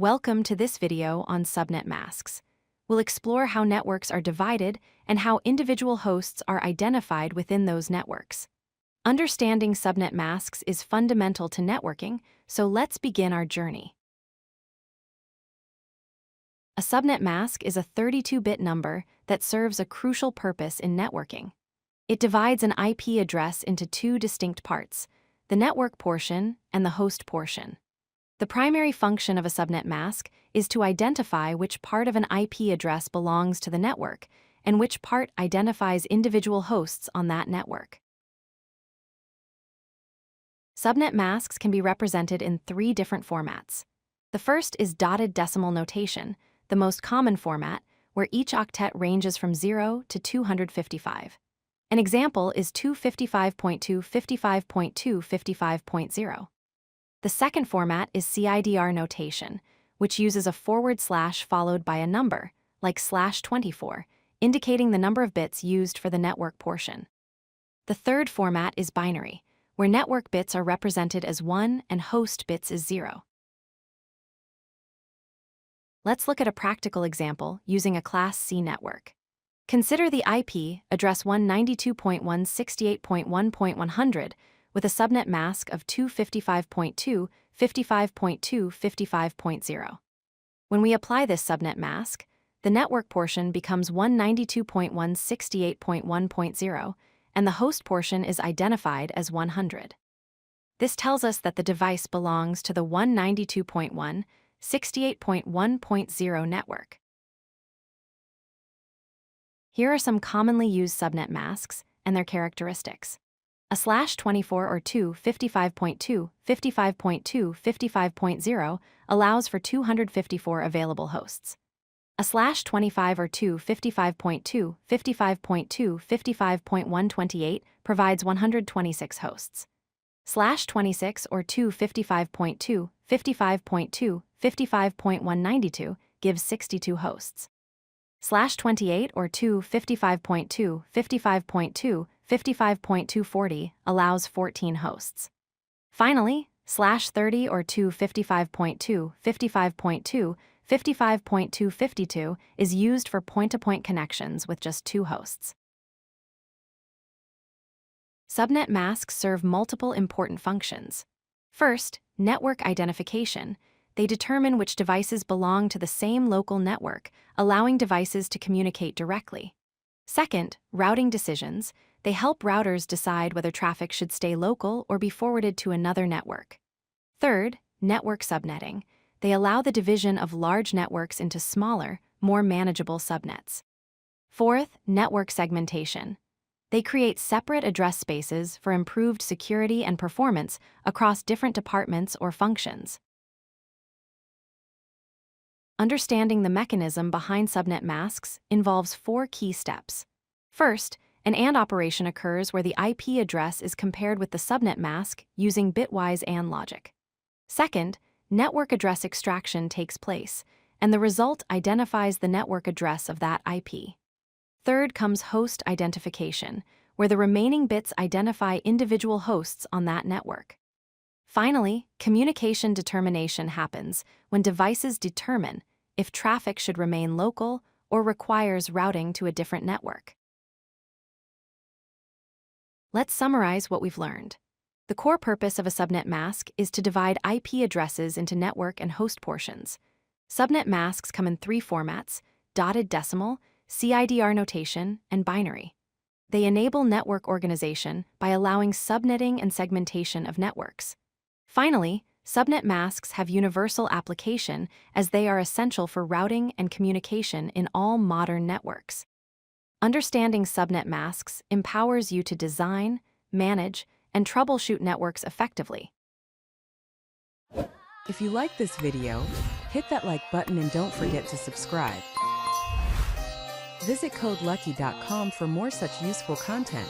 Welcome to this video on subnet masks. We'll explore how networks are divided and how individual hosts are identified within those networks. Understanding subnet masks is fundamental to networking, so let's begin our journey. A subnet mask is a 32-bit number that serves a crucial purpose in networking. It divides an IP address into two distinct parts, the network portion and the host portion. The primary function of a subnet mask is to identify which part of an IP address belongs to the network and which part identifies individual hosts on that network. Subnet masks can be represented in three different formats. The first is dotted decimal notation, the most common format, where each octet ranges from 0 to 255. An example is 255.255.255.0. The second format is CIDR notation, which uses a forward slash followed by a number, like /24, indicating the number of bits used for the network portion. The third format is binary, where network bits are represented as 1 and host bits as 0. Let's look at a practical example using a Class C network. Consider the IP address 192.168.1.100 with a subnet mask of 255.2, 55.2, 55.0. When we apply this subnet mask, the network portion becomes 192.168.1.0, and the host portion is identified as 100. This tells us that the device belongs to the 192.168.1.0 network. Here are some commonly used subnet masks and their characteristics. A /24 or 255.2, 55.2, 55.0 allows for 254 available hosts. A /25 or 255.2, 55.2, 55.128 provides 126 hosts. /26 or 255.2, 55.2, 55.192 gives 62 hosts. /28 or 255.2, 55.2, 55.240 allows 14 hosts. Finally, /30 or 255.2, 55.2, 55.252 is used for point-to-point connections with just 2 hosts. Subnet masks serve multiple important functions. First, network identification. They determine which devices belong to the same local network, allowing devices to communicate directly. Second, routing decisions. They help routers decide whether traffic should stay local or be forwarded to another network. Third, network subnetting. They allow the division of large networks into smaller, more manageable subnets. Fourth, network segmentation. They create separate address spaces for improved security and performance across different departments or functions. Understanding the mechanism behind subnet masks involves 4 key steps. First, an AND operation occurs where the IP address is compared with the subnet mask using bitwise AND logic. Second, network address extraction takes place, and the result identifies the network address of that IP. Third comes host identification, where the remaining bits identify individual hosts on that network. Finally, communication determination happens when devices determine if traffic should remain local or requires routing to a different network. Let's summarize what we've learned. The core purpose of a subnet mask is to divide IP addresses into network and host portions. Subnet masks come in 3 formats: dotted decimal, CIDR notation, and binary. They enable network organization by allowing subnetting and segmentation of networks. Finally, subnet masks have universal application as they are essential for routing and communication in all modern networks. Understanding subnet masks empowers you to design, manage, and troubleshoot networks effectively. If you like this video, hit that like button and don't forget to subscribe. Visit codelucky.com for more such useful content.